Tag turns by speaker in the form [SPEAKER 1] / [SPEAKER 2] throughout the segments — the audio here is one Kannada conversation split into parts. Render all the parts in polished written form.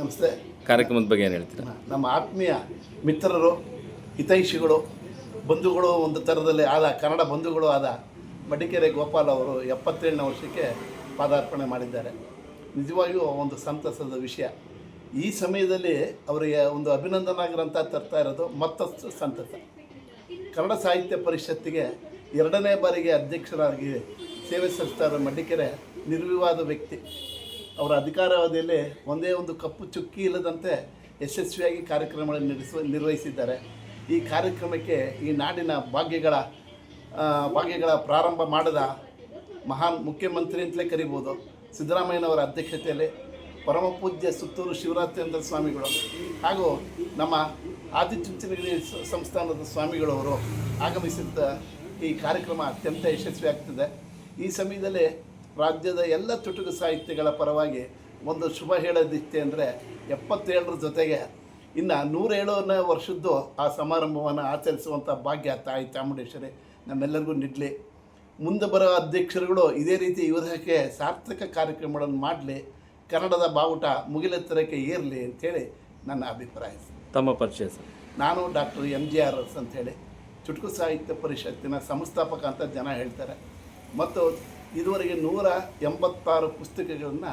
[SPEAKER 1] ನಮಸ್ತೆ.
[SPEAKER 2] ಕಾರ್ಯಕ್ರಮದ ಬಗ್ಗೆ ಏನು ಹೇಳ್ತೀರಾ?
[SPEAKER 1] ನಮ್ಮ ಆತ್ಮೀಯ ಮಿತ್ರರು, ಹಿತೈಷಿಗಳು, ಬಂಧುಗಳು, ಒಂದು ಥರದಲ್ಲಿ ಆದ ಕನ್ನಡ ಬಂಧುಗಳು ಆದ ಮಡಿಕೇರೆ ಗೋಪಾಲ್ ಅವರು 77ನೇ ವರ್ಷಕ್ಕೆ ಪಾದಾರ್ಪಣೆ ಮಾಡಿದ್ದಾರೆ. ನಿಜವಾಗಿಯೂ ಒಂದು ಸಂತಸದ ವಿಷಯ. ಈ ಸಮಯದಲ್ಲಿ ಅವರಿಗೆ ಒಂದು ಅಭಿನಂದನಾ ಗ್ರಂಥ ತರ್ತಾ ಇರೋದು ಮತ್ತಷ್ಟು ಸಂತಸ. ಕನ್ನಡ ಸಾಹಿತ್ಯ ಪರಿಷತ್ತಿಗೆ 2ನೇ ಬಾರಿಗೆ ಅಧ್ಯಕ್ಷರಾಗಿ ಸೇವೆ ಸಲ್ಲಿಸ್ತಾ ಇರೋ ಮಡಿಕೇರೆ ನಿರ್ವಿವಾದ ವ್ಯಕ್ತಿ. ಅವರ ಅಧಿಕಾರಾವಧಿಯಲ್ಲಿ ಒಂದೇ ಒಂದು ಕಪ್ಪು ಚುಕ್ಕಿ ಇಲ್ಲದಂತೆ ಯಶಸ್ವಿಯಾಗಿ ಕಾರ್ಯಕ್ರಮಗಳನ್ನು ನಿರ್ವಹಿಸಿದ್ದಾರೆ. ಈ ಕಾರ್ಯಕ್ರಮಕ್ಕೆ ಈ ನಾಡಿನ ಭಾಗ್ಯಗಳ ಪ್ರಾರಂಭ ಮಾಡಿದ ಮಹಾನ್ ಮುಖ್ಯಮಂತ್ರಿ ಅಂತಲೇ ಕರಿಬೋದು. ಸಿದ್ದರಾಮಯ್ಯನವರ ಅಧ್ಯಕ್ಷತೆಯಲ್ಲಿ ಪರಮಪೂಜ್ಯ ಸುತ್ತೂರು ಶಿವರಾತ್ರೇಂದ್ರ ಸ್ವಾಮಿಗಳು ಹಾಗೂ ನಮ್ಮ ಆದಿಚುಂಚನಗಿರಿ ಸಂಸ್ಥಾನದ ಸ್ವಾಮಿಗಳವರು ಆಗಮಿಸಿದ್ದ ಈ ಕಾರ್ಯಕ್ರಮ ಅತ್ಯಂತ ಯಶಸ್ವಿಯಾಗ್ತದೆ. ಈ ಸಮಯದಲ್ಲಿ ರಾಜ್ಯದ ಎಲ್ಲ ಚುಟುಕು ಸಾಹಿತ್ಯಗಳ ಪರವಾಗಿ ಒಂದು ಶುಭ ಹೇಳೋದಿಷ್ಟೇ ಅಂದರೆ 77ರ ಜೊತೆಗೆ ಇನ್ನು 107ನೇ ವರ್ಷದ್ದು ಆ ಸಮಾರಂಭವನ್ನು ಆಚರಿಸುವಂಥ ಭಾಗ್ಯ ತಾಯಿ ಚಾಮುಂಡೇಶ್ವರಿ ನಮ್ಮೆಲ್ಲರಿಗೂ ನೀಡಲಿ. ಮುಂದೆ ಬರೋ ಅಧ್ಯಕ್ಷರುಗಳು ಇದೇ ರೀತಿ ಯುವಕಕ್ಕೆ ಸಾರ್ಥಕ ಕಾರ್ಯಕ್ರಮಗಳನ್ನು ಮಾಡಲಿ, ಕನ್ನಡದ ಬಾವುಟ ಮುಗಿಲೆತ್ತರಕ್ಕೆ ಏರಲಿ ಅಂಥೇಳಿ ನನ್ನ ಅಭಿಪ್ರಾಯ.
[SPEAKER 2] ತಮ್ಮ ಪರಿಚಯ ಸರ್?
[SPEAKER 1] ನಾನು ಡಾಕ್ಟರ್ MGR ಅಂಥೇಳಿ ಚುಟುಕು ಸಾಹಿತ್ಯ ಪರಿಷತ್ತಿನ ಸಂಸ್ಥಾಪಕ ಅಂತ ಜನ ಹೇಳ್ತಾರೆ. ಮತ್ತು ಇದುವರೆಗೆ 186 ಪುಸ್ತಕಗಳನ್ನು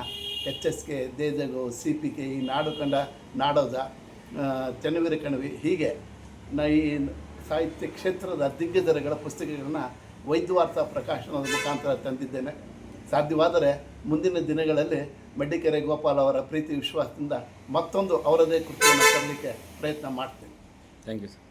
[SPEAKER 1] HSK, ದೇಜಗೋ, CPK, ಈ ನಾಡು ಕಂಡ ನಾಡೋದ, ಚನ್ನವೀರ ಕಣವಿ, ಹೀಗೆ ಈ ಸಾಹಿತ್ಯ ಕ್ಷೇತ್ರದ ದಿಗ್ಗಜರುಗಳ ಪುಸ್ತಕಗಳನ್ನು ವೈದ್ಯವಾರ್ತಾ ಪ್ರಕಾಶನದ ಮುಖಾಂತರ ತಂದಿದ್ದೇನೆ. ಸಾಧ್ಯವಾದರೆ ಮುಂದಿನ ದಿನಗಳಲ್ಲಿ ಮಡಿಕೇರೆ ಗೋಪಾಲ್ ಅವರ ಪ್ರೀತಿ ವಿಶ್ವಾಸದಿಂದ ಮತ್ತೊಂದು ಅವರದೇ ಕೃತಿಯನ್ನು ತರಲಿಕ್ಕೆ ಪ್ರಯತ್ನ ಮಾಡ್ತೇನೆ.
[SPEAKER 2] Thank you sir.